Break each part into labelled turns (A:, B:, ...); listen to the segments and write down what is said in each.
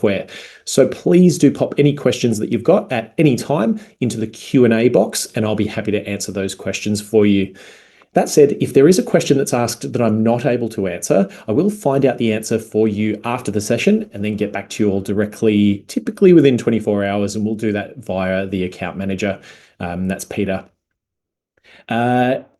A: software. So please do pop any questions that you've got at any time into the Q&A box, and I'll be happy to answer those questions for you. That said, if there is a question that's asked that I'm not able to answer, I will find out the answer for you after the session and then get back to you all directly, typically within 24 hours, and we'll do that via the account manager. That's Peter.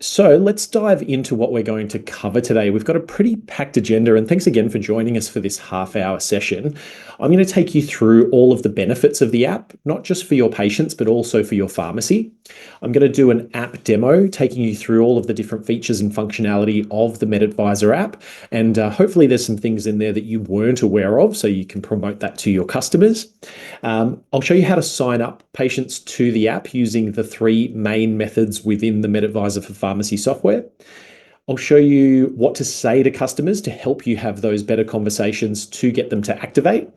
A: So let's dive into what we're going to cover today. We've got a pretty packed agenda, and thanks again for joining us for this half-hour session. I'm going to take you through all of the benefits of the app, not just for your patients, but also for your pharmacy. I'm going to do an app demo, taking you through all of the different features and functionality of the Medadvisor app, and hopefully there's some things in there that you weren't aware of, so you can promote that to your customers. I'll show you how to sign up patients to the app using the 3 main methods within the Medadvisor for Pharmacy software. I'll show you what to say to customers to help you have those better conversations to get them to activate.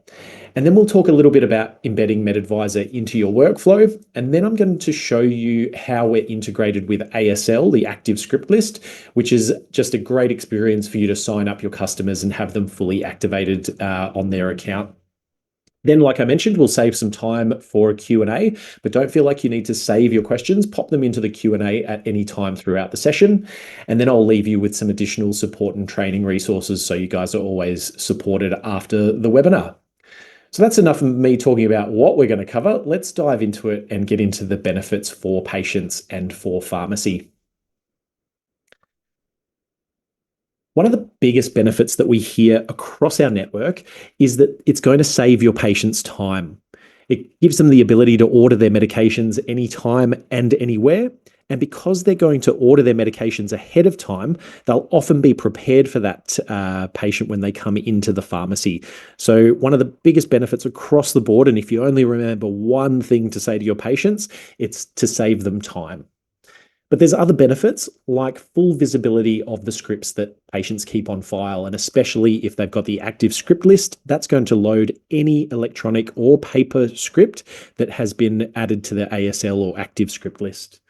A: And then we'll talk a little bit about embedding Medadvisor into your workflow. And then I'm going to show you how we're integrated with ASL, the active script list, which is just a great experience for you to sign up your customers and have them fully activated on their account. Then, like I mentioned, we'll save some time for a Q&A, but don't feel like you need to save your questions. Pop them into the Q&A at any time throughout the session. And then I'll leave you with some additional support and training resources so you guys are always supported after the webinar. So that's enough of me talking about what we're going to cover. Let's dive into it and get into the benefits for patients and for pharmacy. One of the biggest benefits that we hear across our network is that it's going to save your patients time. It gives them the ability to order their medications anytime and anywhere. And because they're going to order their medications ahead of time, they'll often be prepared for that patient when they come into the pharmacy. So one of the biggest benefits across the board, and if you only remember one thing to say to your patients, it's to save them time. But there's other benefits like full visibility of the scripts that patients keep on file, and especially if they've got the active script list, that's going to load any electronic or paper script that has been added to the ASL or active script list.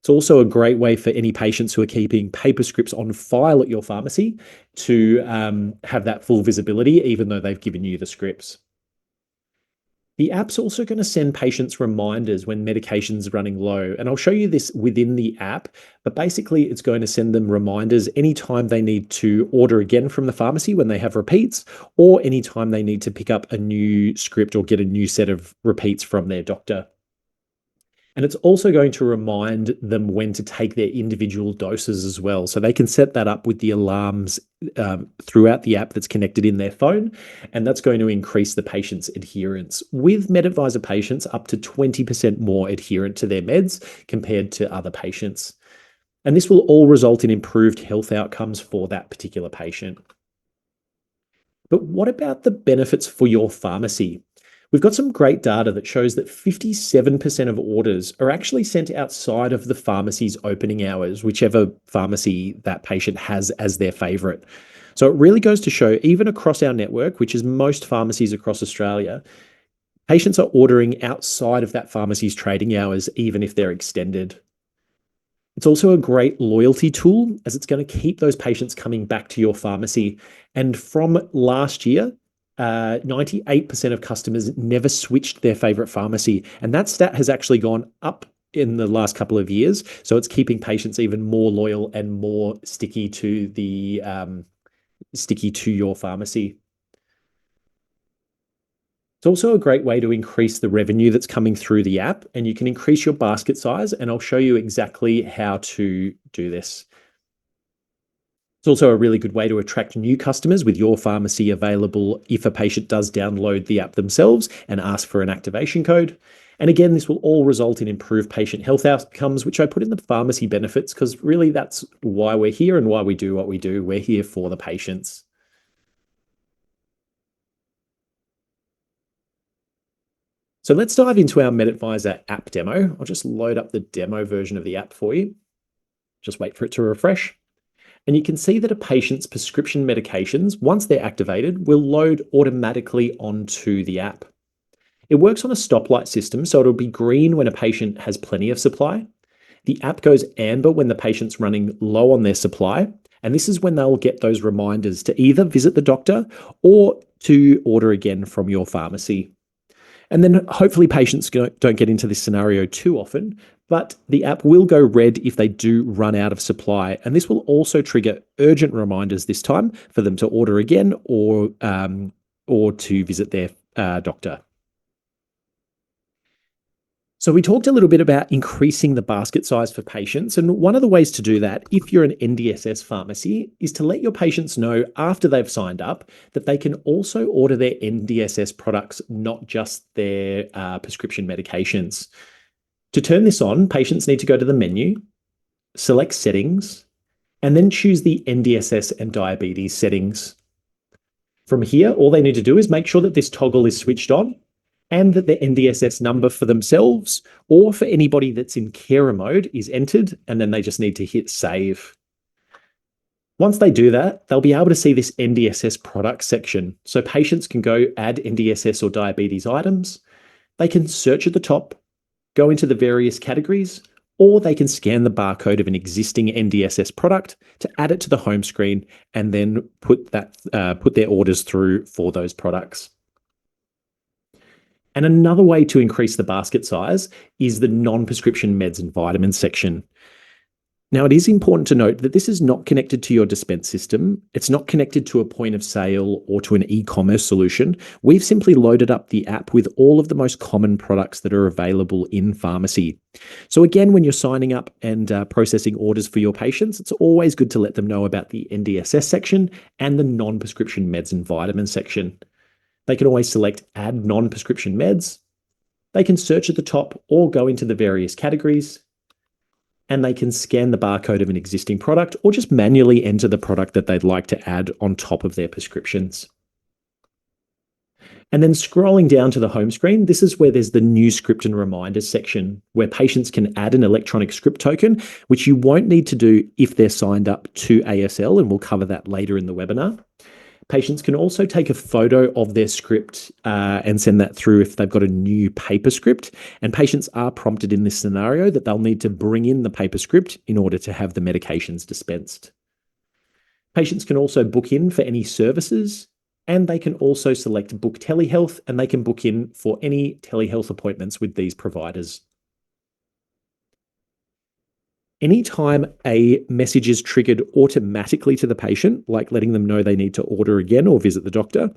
A: It's also a great way for any patients who are keeping paper scripts on file at your pharmacy to have that full visibility, even though they've given you the scripts. The app's also going to send patients reminders when medication's running low. And I'll show you this within the app, but basically it's going to send them reminders anytime they need to order again from the pharmacy when they have repeats, or anytime they need to pick up a new script or get a new set of repeats from their doctor. And it's also going to remind them when to take their individual doses as well. So they can set that up with the alarms throughout the app that's connected in their phone. And that's going to increase the patient's adherence. With Medadvisor patients, up to 20% more adherent to their meds compared to other patients. And this will all result in improved health outcomes for that particular patient. But what about the benefits for your pharmacy? We've got some great data that shows that 57% of orders are actually sent outside of the pharmacy's opening hours, whichever pharmacy that patient has as their favorite. So it really goes to show, even across our network, which is most pharmacies across Australia, patients are ordering outside of that pharmacy's trading hours, even if they're extended. It's also a great loyalty tool, as it's going to keep those patients coming back to your pharmacy. And from last year, 98% of customers never switched their favorite pharmacy. And that stat has actually gone up in the last couple of years. So it's keeping patients even more loyal and more sticky to your pharmacy. It's also a great way to increase the revenue that's coming through the app, and you can increase your basket size, and I'll show you exactly how to do this. It's also a really good way to attract new customers with your pharmacy available if a patient does download the app themselves and ask for an activation code. And again, this will all result in improved patient health outcomes, which I put in the pharmacy benefits because really that's why we're here and why we do what we do. We're here for the patients. So let's dive into our Medadvisor app demo. I'll just load up the demo version of the app for you. Just wait for it to refresh. And you can see that a patient's prescription medications, once they're activated, will load automatically onto the app. It works on a stoplight system, so it'll be green when a patient has plenty of supply. The app goes amber when the patient's running low on their supply, and this is when they'll get those reminders to either visit the doctor or to order again from your pharmacy. And then hopefully patients don't get into this scenario too often, but the app will go red if they do run out of supply. And this will also trigger urgent reminders this time for them to order again or to visit their doctor. So we talked a little bit about increasing the basket size for patients. And one of the ways to do that, if you're an NDSS pharmacy, is to let your patients know after they've signed up that they can also order their NDSS products, not just their prescription medications. To turn this on, patients need to go to the menu, select settings, and then choose the NDSS and diabetes settings. From here, all they need to do is make sure that this toggle is switched on and that the NDSS number for themselves or for anybody that's in carer mode is entered, and then they just need to hit save. Once they do that, they'll be able to see this NDSS product section. So patients can go add NDSS or diabetes items. They can search at the top, go into the various categories, or they can scan the barcode of an existing NDSS product to add it to the home screen and then put their orders through for those products. And another way to increase the basket size is the non-prescription meds and vitamins section. Now, it is important to note that this is not connected to your dispense system. It's not connected to a point of sale or to an e-commerce solution. We've simply loaded up the app with all of the most common products that are available in pharmacy. So again, when you're signing up and processing orders for your patients, it's always good to let them know about the NDSS section and the non-prescription meds and vitamins section. They can always select Add Non-Prescription Meds. They can search at the top or go into the various categories. And they can scan the barcode of an existing product or just manually enter the product that they'd like to add on top of their prescriptions. And then scrolling down to the home screen, this is where there's the new script and reminders section, where patients can add an electronic script token, which you won't need to do if they're signed up to ASL, and we'll cover that later in the webinar. Patients can also take a photo of their script and send that through if they've got a new paper script. And patients are prompted in this scenario that they'll need to bring in the paper script in order to have the medications dispensed. Patients can also book in for any services, and they can also select Book Telehealth, and they can book in for any telehealth appointments with these providers. Anytime a message is triggered automatically to the patient, like letting them know they need to order again or visit the doctor,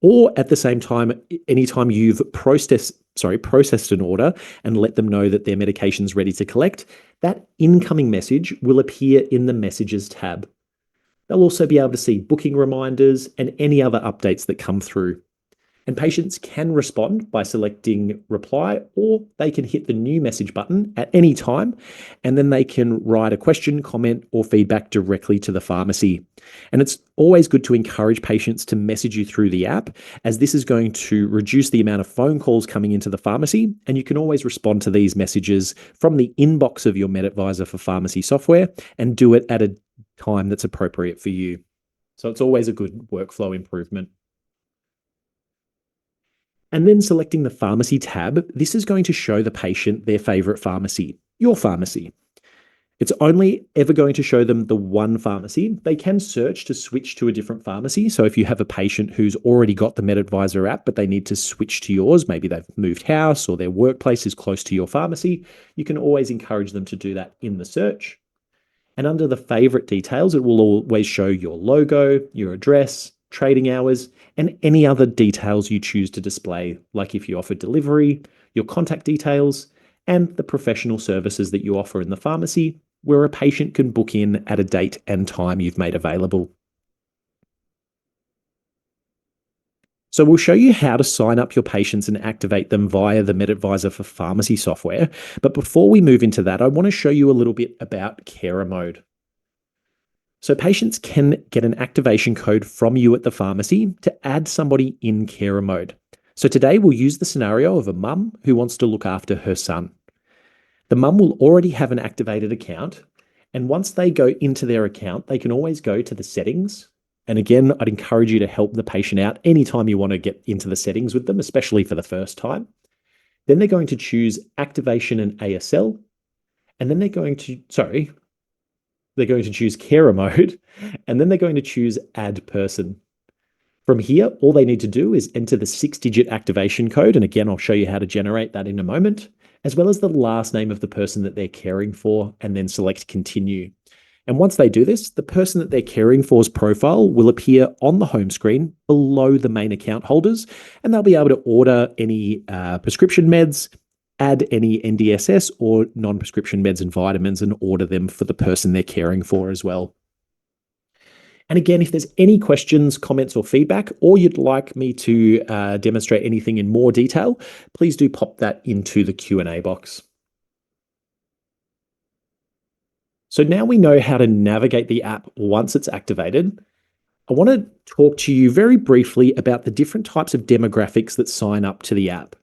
A: or at the same time, anytime you've processed an order and let them know that their medication's ready to collect, that incoming message will appear in the Messages tab. They'll also be able to see booking reminders and any other updates that come through. And patients can respond by selecting reply, or they can hit the new message button at any time, and then they can write a question, comment, or feedback directly to the pharmacy. And it's always good to encourage patients to message you through the app, as this is going to reduce the amount of phone calls coming into the pharmacy, and you can always respond to these messages from the inbox of your Medadvisor for pharmacy software and do it at a time that's appropriate for you. So it's always a good workflow improvement. And then selecting the pharmacy tab, this is going to show the patient their favorite pharmacy, your pharmacy. It's only ever going to show them the one pharmacy. They can search to switch to a different pharmacy. So if you have a patient who's already got the Medadvisor app, but they need to switch to yours, maybe they've moved house or their workplace is close to your pharmacy, you can always encourage them to do that in the search. And under the favorite details, it will always show your logo, your address, trading hours, and any other details you choose to display, like if you offer delivery, your contact details, and the professional services that you offer in the pharmacy, where a patient can book in at a date and time you've made available. So we'll show you how to sign up your patients and activate them via the Medadvisor for Pharmacy software. But before we move into that, I want to show you a little bit about carer mode. So patients can get an activation code from you at the pharmacy to add somebody in carer mode. So today we'll use the scenario of a mum who wants to look after her son. The mum will already have an activated account, and once they go into their account, they can always go to the settings. And again, I'd encourage you to help the patient out anytime you want to get into the settings with them, especially for the first time. Then they're going to choose activation and ASL, and then they're going to choose carer mode, and then they're going to choose add person. From here, all they need to do is enter the 6-digit activation code. And again, I'll show you how to generate that in a moment, as well as the last name of the person that they're caring for, and then select continue. And once they do this, the person that they're caring for's profile will appear on the home screen below the main account holders, and they'll be able to order any prescription meds, add any NDSS or non-prescription meds and vitamins, and order them for the person they're caring for as well. And again, if there's any questions, comments, or feedback, or you'd like me to demonstrate anything in more detail, please do pop that into the Q&A box. So now we know how to navigate the app once it's activated. I want to talk to you very briefly about the different types of demographics that sign up to the app.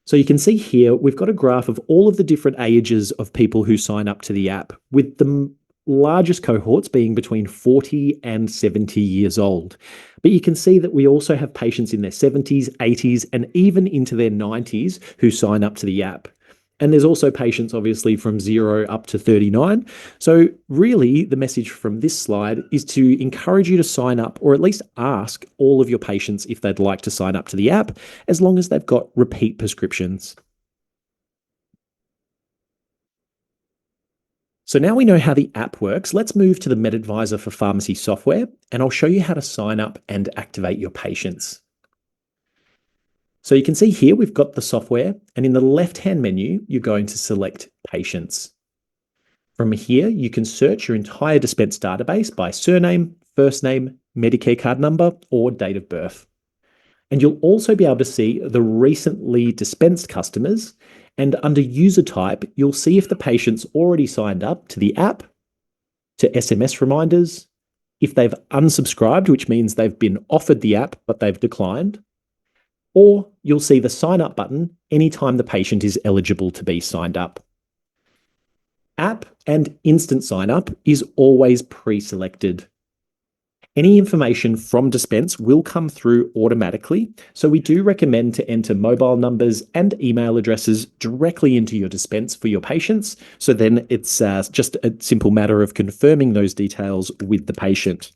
A: So you can see here, we've got a graph of all of the different ages of people who sign up to the app, with the largest cohorts being between 40 and 70 years old. But you can see that we also have patients in their 70s, 80s, and even into their 90s who sign up to the app. And there's also patients obviously from 0 up to 39. So really the message from this slide is to encourage you to sign up, or at least ask all of your patients if they'd like to sign up to the app, as long as they've got repeat prescriptions. So now we know how the app works, let's move to the Medadvisor for pharmacy software, and I'll show you how to sign up and activate your patients. So you can see here, we've got the software, and in the left-hand menu, you're going to select patients. From here, you can search your entire dispense database by surname, first name, Medicare card number, or date of birth. And you'll also be able to see the recently dispensed customers, and under user type, you'll see if the patient's already signed up to the app, to SMS reminders, if they've unsubscribed, which means they've been offered the app, but they've declined, or you'll see the sign up button anytime the patient is eligible to be signed up. App and instant sign up is always pre-selected. Any information from dispense will come through automatically, so we do recommend to enter mobile numbers and email addresses directly into your dispense for your patients, so then it's just a simple matter of confirming those details with the patient.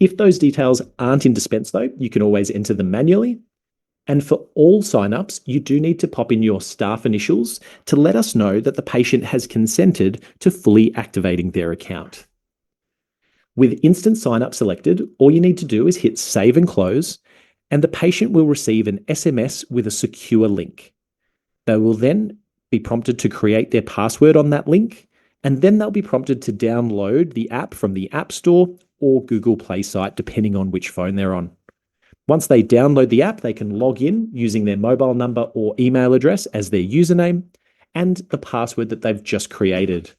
A: If those details aren't in dispense though, you can always enter them manually. And for all signups, you do need to pop in your staff initials to let us know that the patient has consented to fully activating their account. With instant sign up selected, all you need to do is hit save and close, and the patient will receive an SMS with a secure link. They will then be prompted to create their password on that link, and then they'll be prompted to download the app from the App Store or Google Play site, depending on which phone they're on. Once they download the app, they can log in using their mobile number or email address as their username and the password that they've just created.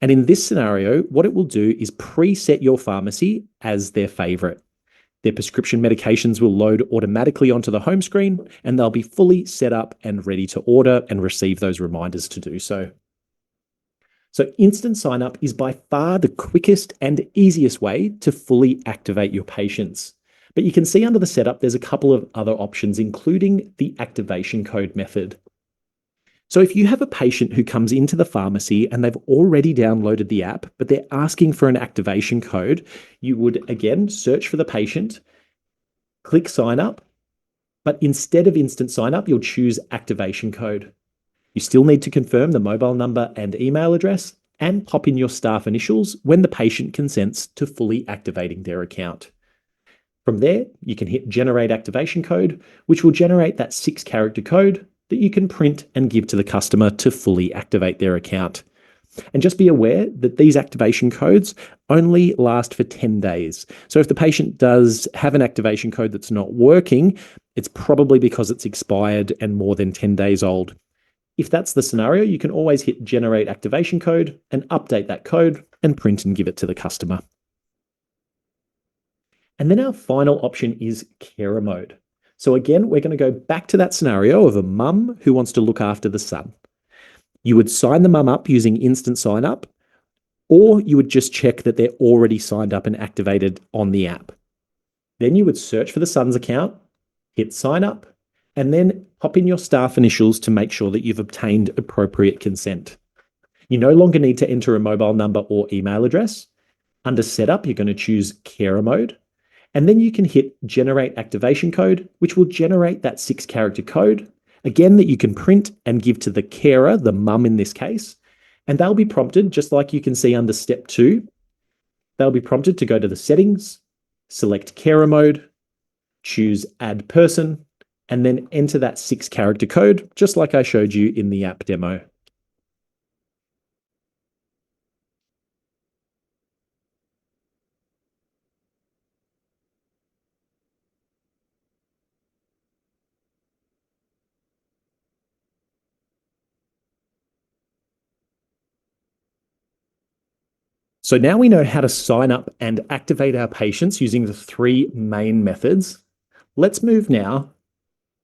A: And in this scenario, what it will do is preset your pharmacy as their favorite. Their prescription medications will load automatically onto the home screen, and they'll be fully set up and ready to order and receive those reminders to do so. So instant sign up is by far the quickest and easiest way to fully activate your patients. But you can see under the setup, there's a couple of other options, including the activation code method. So if you have a patient who comes into the pharmacy and they've already downloaded the app, but they're asking for an activation code, you would again search for the patient, click sign up, but instead of instant sign up, you'll choose activation code. You still need to confirm the mobile number and email address and pop in your staff initials when the patient consents to fully activating their account. From there, you can hit generate activation code, which will generate that 6-character code that you can print and give to the customer to fully activate their account. And just be aware that these activation codes only last for 10 days. So if the patient does have an activation code that's not working, it's probably because it's expired and more than 10 days old. If that's the scenario, you can always hit generate activation code and update that code and print and give it to the customer. And then our final option is carer mode. So again, we're going to go back to that scenario of a mum who wants to look after the son. You would sign the mum up using instant sign up, or you would just check that they're already signed up and activated on the app. Then you would search for the son's account, hit sign up, and then pop in your staff initials to make sure that you've obtained appropriate consent. You no longer need to enter a mobile number or email address. Under setup, you're going to choose carer mode. And then you can hit generate activation code, which will generate that 6-character code, again, that you can print and give to the carer, the mum in this case. And they'll be prompted, just like you can see under step 2, they'll be prompted to go to the settings, select carer mode, choose add person, and then enter that 6-character code, just like I showed you in the app demo. So now we know how to sign up and activate our patients using the 3 main methods. Let's move now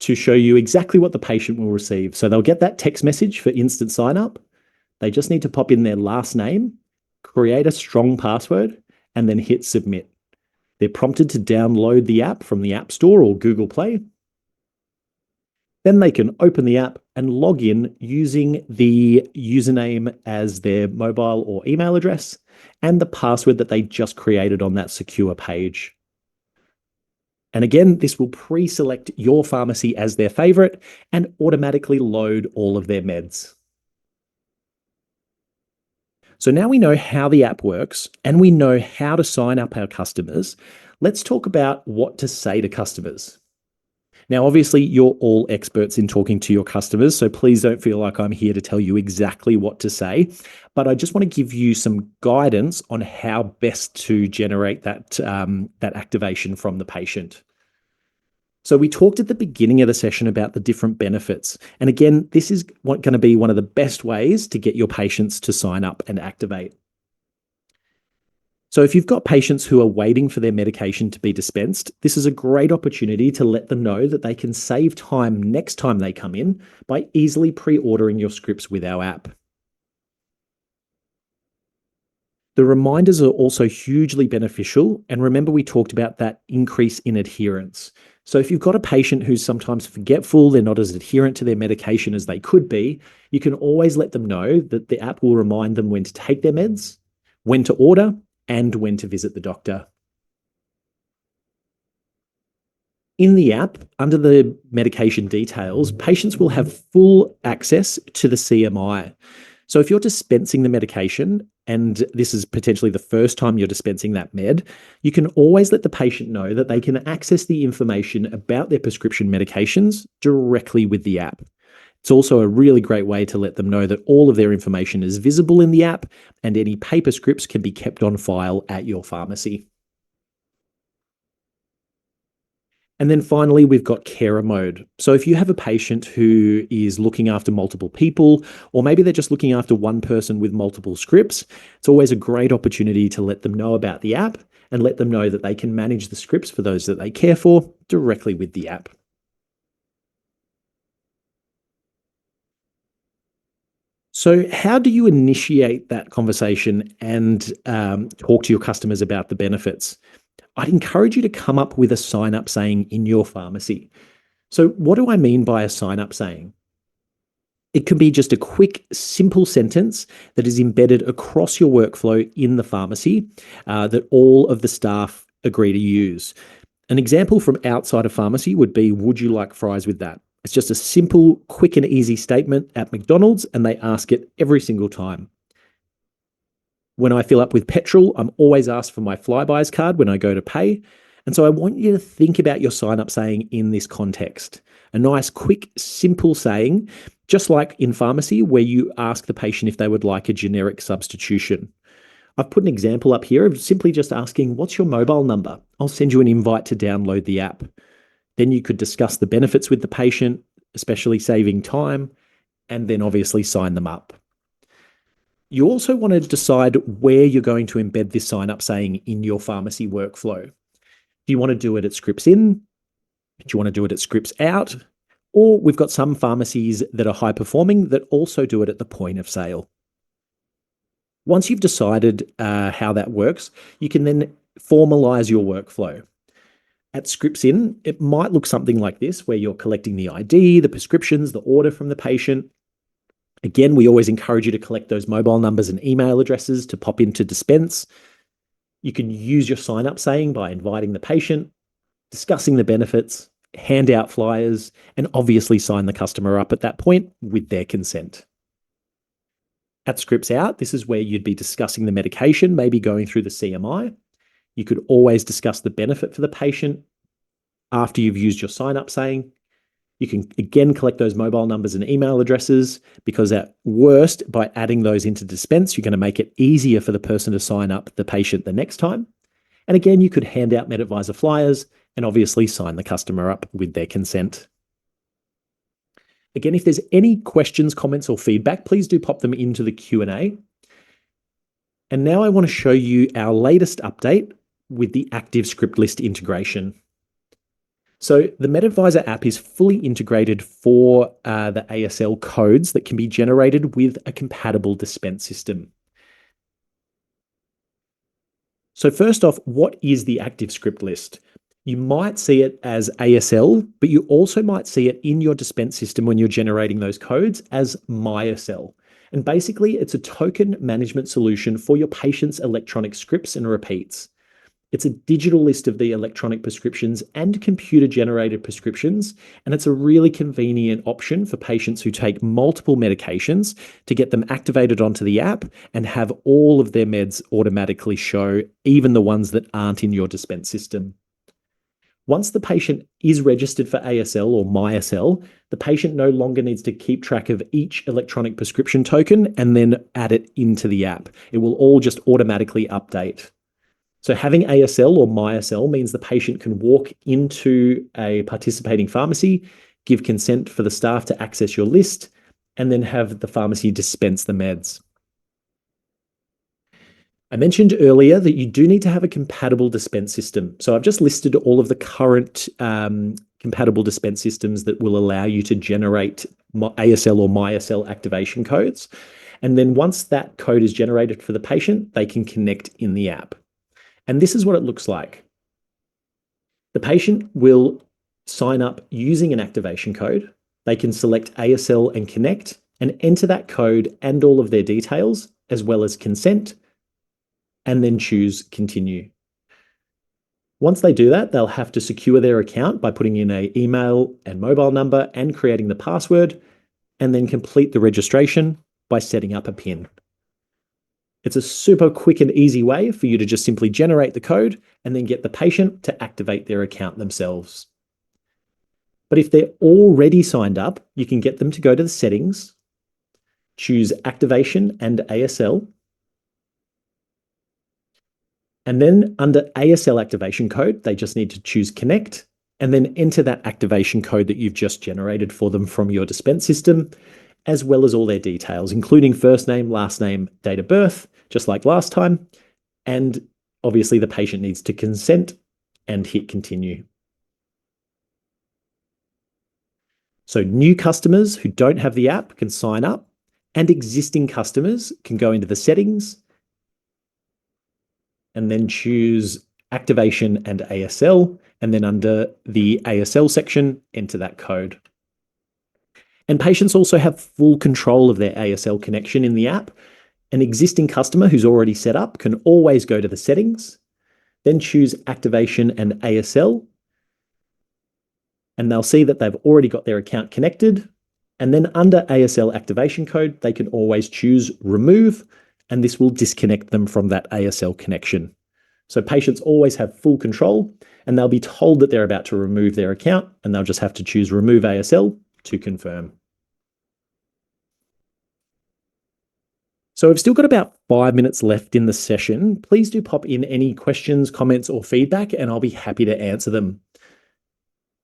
A: to show you exactly what the patient will receive. So they'll get that text message for instant sign up. They just need to pop in their last name, create a strong password, and then hit submit. They're prompted to download the app from the App Store or Google Play. Then they can open the app and log in using the username as their mobile or email address and the password that they just created on that secure page. And again, this will pre-select your pharmacy as their favorite and automatically load all of their meds. So now we know how the app works and we know how to sign up our customers. Let's talk about what to say to customers. Now, obviously, you're all experts in talking to your customers, so please don't feel like I'm here to tell you exactly what to say. But I just want to give you some guidance on how best to generate that activation from the patient. So we talked at the beginning of the session about the different benefits. And again, this is going to be one of the best ways to get your patients to sign up and activate. So if you've got patients who are waiting for their medication to be dispensed, this is a great opportunity to let them know that they can save time next time they come in by easily pre-ordering your scripts with our app. The reminders are also hugely beneficial. And remember, we talked about that increase in adherence. So if you've got a patient who's sometimes forgetful, they're not as adherent to their medication as they could be, you can always let them know that the app will remind them when to take their meds, when to order, and when to visit the doctor. In the app, under the medication details, patients will have full access to the CMI. So if you're dispensing the medication, and this is potentially the first time you're dispensing that med, you can always let the patient know that they can access the information about their prescription medications directly with the app. It's also a really great way to let them know that all of their information is visible in the app and any paper scripts can be kept on file at your pharmacy. And then finally, we've got carer mode. So if you have a patient who is looking after multiple people, or maybe they're just looking after one person with multiple scripts, it's always a great opportunity to let them know about the app and let them know that they can manage the scripts for those that they care for directly with the app. So how do you initiate that conversation and talk to your customers about the benefits? I'd encourage you to come up with a sign-up saying in your pharmacy. So what do I mean by a sign-up saying? It can be just a quick, simple sentence that is embedded across your workflow in the pharmacy that all of the staff agree to use. An example from outside of pharmacy would be, would you like fries with that? It's just a simple, quick and easy statement at McDonald's, and they ask it every single time. When I fill up with petrol, I'm always asked for my Flybuys card when I go to pay. And so I want you to think about your sign-up saying in this context. A nice, quick, simple saying, just like in pharmacy, where you ask the patient if they would like a generic substitution. I've put an example up here of simply just asking, what's your mobile number? I'll send you an invite to download the app. Then you could discuss the benefits with the patient, especially saving time, and then obviously sign them up. You also want to decide where you're going to embed this sign-up saying in your pharmacy workflow. Do you want to do it at scripts in? Do you want to do it at scripts out? Or we've got some pharmacies that are high performing that also do it at the point of sale. Once you've decided how that works, you can then formalize your workflow. At scripts in, it might look something like this, where you're collecting the ID, the prescriptions, the order from the patient. Again, we always encourage you to collect those mobile numbers and email addresses to pop into dispense. You can use your sign-up saying by inviting the patient, discussing the benefits, hand out flyers, and obviously sign the customer up at that point with their consent. At Scripts Out, this is where you'd be discussing the medication, maybe going through the CMI. You could always discuss the benefit for the patient after you've used your sign-up saying. You can again collect those mobile numbers and email addresses, because at worst, by adding those into Dispense, you're going to make it easier for the person to sign up the patient the next time. And again, you could hand out Medadvisor flyers and obviously sign the customer up with their consent. Again, if there's any questions, comments, or feedback, please do pop them into the Q&A. And now I want to show you our latest update with the active script list integration. So the Medadvisor app is fully integrated for the ASL codes that can be generated with a compatible dispense system. So first off, what is the active script list? You might see it as ASL, but you also might see it in your dispense system when you're generating those codes as MyASL. And basically, it's a token management solution for your patient's electronic scripts and repeats. It's a digital list of the electronic prescriptions and computer-generated prescriptions, and it's a really convenient option for patients who take multiple medications to get them activated onto the app and have all of their meds automatically show, even the ones that aren't in your dispense system. Once the patient is registered for ASL or MyASL, the patient no longer needs to keep track of each electronic prescription token and then add it into the app. It will all just automatically update. So having ASL or MyASL means the patient can walk into a participating pharmacy, give consent for the staff to access your list, and then have the pharmacy dispense the meds. I mentioned earlier that you do need to have a compatible dispense system. So I've just listed all of the current compatible dispense systems that will allow you to generate ASL or MyASL activation codes. And then once that code is generated for the patient, they can connect in the app. And this is what it looks like. The patient will sign up using an activation code. They can select ASL and connect and enter that code and all of their details, as well as consent, and then choose continue. Once they do that, they'll have to secure their account by putting in an email and mobile number and creating the password, and then complete the registration by setting up a PIN. It's a super quick and easy way for you to just simply generate the code and then get the patient to activate their account themselves. But if they're already signed up, you can get them to go to the settings, choose activation and ASL, and then under ASL activation code, they just need to choose connect and then enter that activation code that you've just generated for them from your dispense system, as well as all their details, including first name, last name, date of birth, just like last time. And obviously the patient needs to consent and hit continue. So new customers who don't have the app can sign up, and existing customers can go into the settings and then choose activation and ASL, and then under the ASL section, enter that code. And patients also have full control of their ASL connection in the app. An existing customer who's already set up can always go to the settings, then choose activation and ASL, and they'll see that they've already got their account connected. And then under ASL activation code, they can always choose remove, and this will disconnect them from that ASL connection. So patients always have full control, and they'll be told that they're about to remove their account, and they'll just have to choose remove ASL to confirm. So we've still got about 5 minutes left in the session. Please do pop in any questions, comments, or feedback, and I'll be happy to answer them.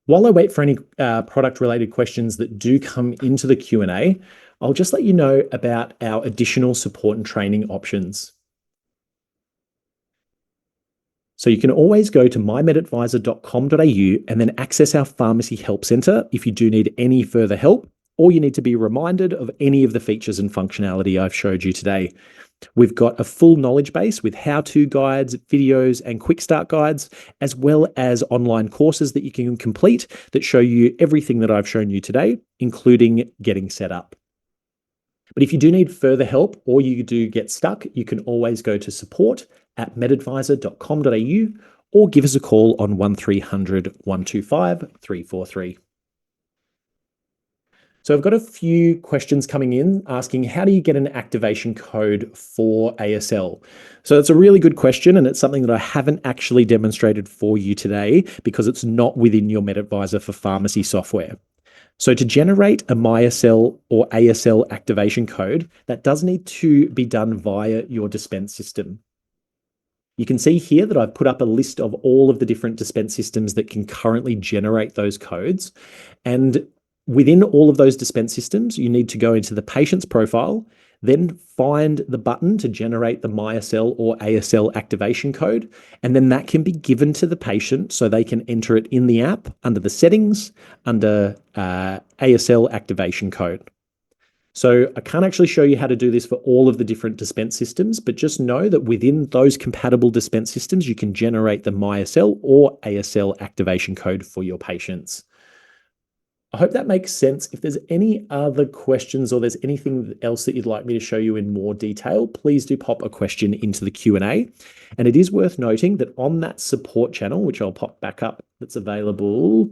A: While I wait for any product-related questions that do come into the Q&A, I'll just let you know about our additional support and training options. So you can always go to mymedadvisor.com.au and then access our pharmacy help centre if you do need any further help, or you need to be reminded of any of the features and functionality I've showed you today. We've got a full knowledge base with how-to guides, videos, and quick start guides, as well as online courses that you can complete that show you everything that I've shown you today, including getting set up. But if you do need further help or you do get stuck, you can always go to support@medadvisor.com.au or give us a call on 1300 125 343. So I've got a few questions coming in asking, how do you get an activation code for ASL? So it's a really good question, and it's something that I haven't actually demonstrated for you today because it's not within your Medadvisor for Pharmacy software. So to generate a MySL or ASL activation code, that does need to be done via your dispense system. You can see here that I've put up a list of all of the different dispense systems that can currently generate those codes. And within all of those dispense systems, you need to go into the patient's profile, then find the button to generate the MySL or ASL activation code, and then that can be given to the patient so they can enter it in the app under the settings, under ASL activation code. So I can't actually show you how to do this for all of the different dispense systems, but just know that within those compatible dispense systems, you can generate the MySL or ASL activation code for your patients. I hope that makes sense. If there's any other questions or there's anything else that you'd like me to show you in more detail, please do pop a question into the Q&A. And it is worth noting that on that support channel, which I'll pop back up, that's available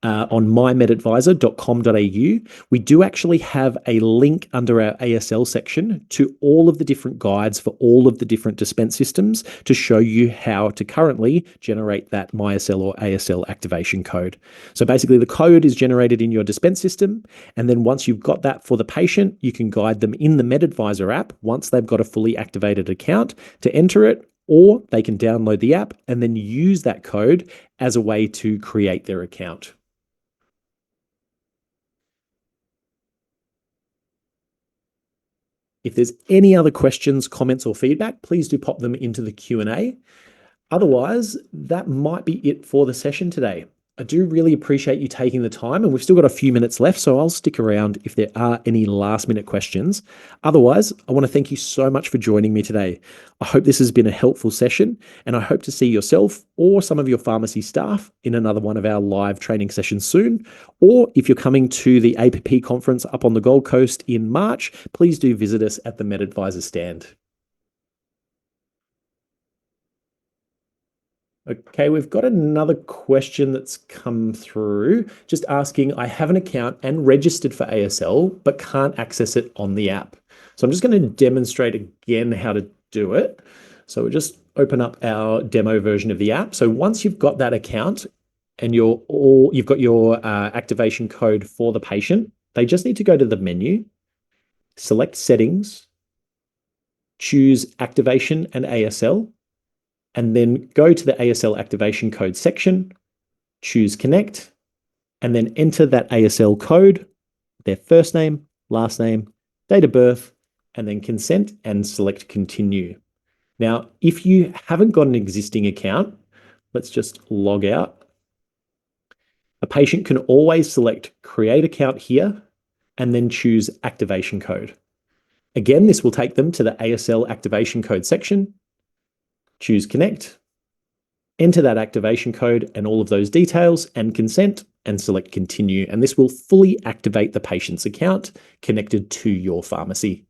A: on mymedadvisor.com.au, we do actually have a link under our ASL section to all of the different guides for all of the different dispense systems to show you how to currently generate that MySL or ASL activation code. So basically the code is generated in your dispense system, and then once you've got that for the patient, you can guide them in the Medadvisor app once they've got a fully activated account to enter it, or they can download the app and then use that code as a way to create their account. If there's any other questions, comments, or feedback, please do pop them into the Q&A. Otherwise, that might be it for the session today. I do really appreciate you taking the time, and we've still got a few minutes left, so I'll stick around if there are any last-minute questions. Otherwise, I want to thank you so much for joining me today. I hope this has been a helpful session, and I hope to see yourself or some of your pharmacy staff in another one of our live training sessions soon. Or if you're coming to the APP conference up on the Gold Coast in March, please do visit us at the Medadvisor stand. Okay, we've got another question that's come through, just asking, I have an account and registered for ASL, but can't access it on the app. So I'm just going to demonstrate again how to do it. So we'll just open up our demo version of the app. So once you've got that account and you've got your activation code for the patient, they just need to go to the menu, select settings, choose activation and ASL, and then go to the ASL activation code section, choose connect, and then enter that ASL code, their first name, last name, date of birth, and then consent and select continue. Now, if you haven't got an existing account, let's just log out. A patient can always select create account here and then choose activation code. Again, this will take them to the ASL activation code section, choose connect, enter that activation code and all of those details and consent and select continue. And this will fully activate the patient's account connected to your pharmacy.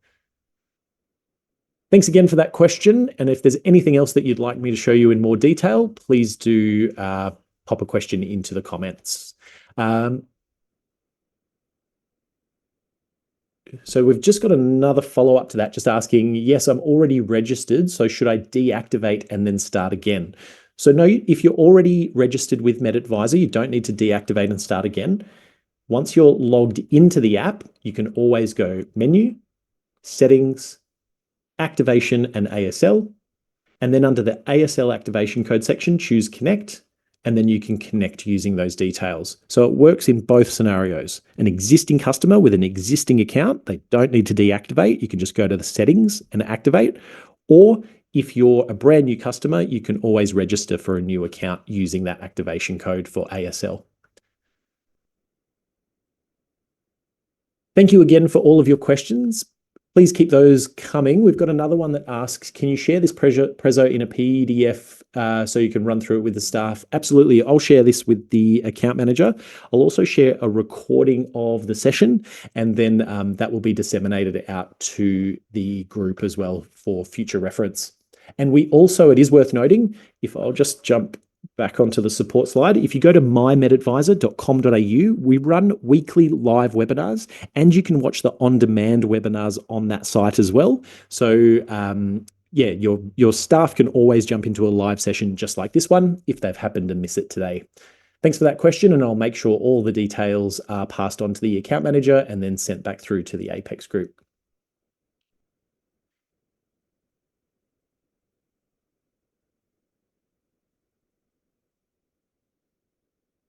A: Thanks again for that question. And if there's anything else that you'd like me to show you in more detail, please do pop a question into the comments. So we've just got another follow-up to that, just asking, yes, I'm already registered, so should I deactivate and then start again? So no, if you're already registered with Medadvisor, you don't need to deactivate and start again. Once you're logged into the app, you can always go menu, settings, activation and ASL, and then under the ASL activation code section, choose connect, and then you can connect using those details. So it works in both scenarios. An existing customer with an existing account, they don't need to deactivate. You can just go to the settings and activate. Or if you're a brand new customer, you can always register for a new account using that activation code for ASL. Thank you again for all of your questions. Please keep those coming. We've got another one that asks, can you share this Prezzo in a PDF so you can run through it with the staff? Absolutely. I'll share this with the account manager. I'll also share a recording of the session, and then that will be disseminated out to the group as well for future reference. And we also, it is worth noting, if I'll just jump back onto the support slide, if you go to mymedadvisor.com.au, we run weekly live webinars, and you can watch the on-demand webinars on that site as well. So yeah, your staff can always jump into a live session just like this one if they've happened to miss it today. Thanks for that question, and I'll make sure all the details are passed on to the account manager and then sent back through to the Apex group.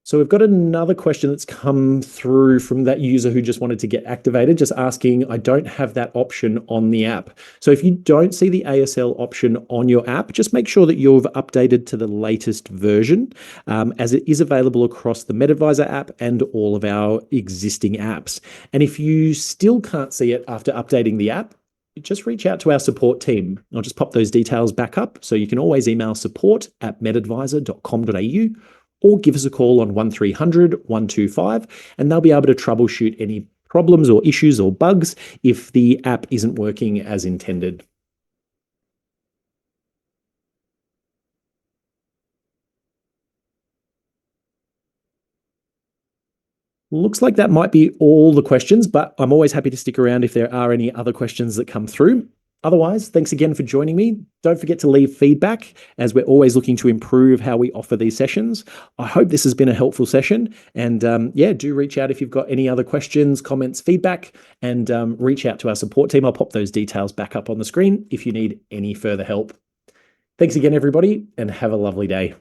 A: So we've got another question that's come through from that user who just wanted to get activated, just asking, I don't have that option on the app. So if you don't see the ASL option on your app, just make sure that you've updated to the latest version, as it is available across the Medadvisor app and all of our existing apps. And if you still can't see it after updating the app, just reach out to our support team. I'll just pop those details back up. So you can always email support@medadvisor.com.au, or give us a call on 1300 125, and they'll be able to troubleshoot any problems or issues or bugs if the app isn't working as intended. Looks like that might be all the questions, but I'm always happy to stick around if there are any other questions that come through. Otherwise, thanks again for joining me. Don't forget to leave feedback, as we're always looking to improve how we offer these sessions. I hope this has been a helpful session, and yeah, do reach out if you've got any other questions, comments, feedback, and reach out to our support team. I'll pop those details back up on the screen if you need any further help. Thanks again, everybody, and have a lovely day.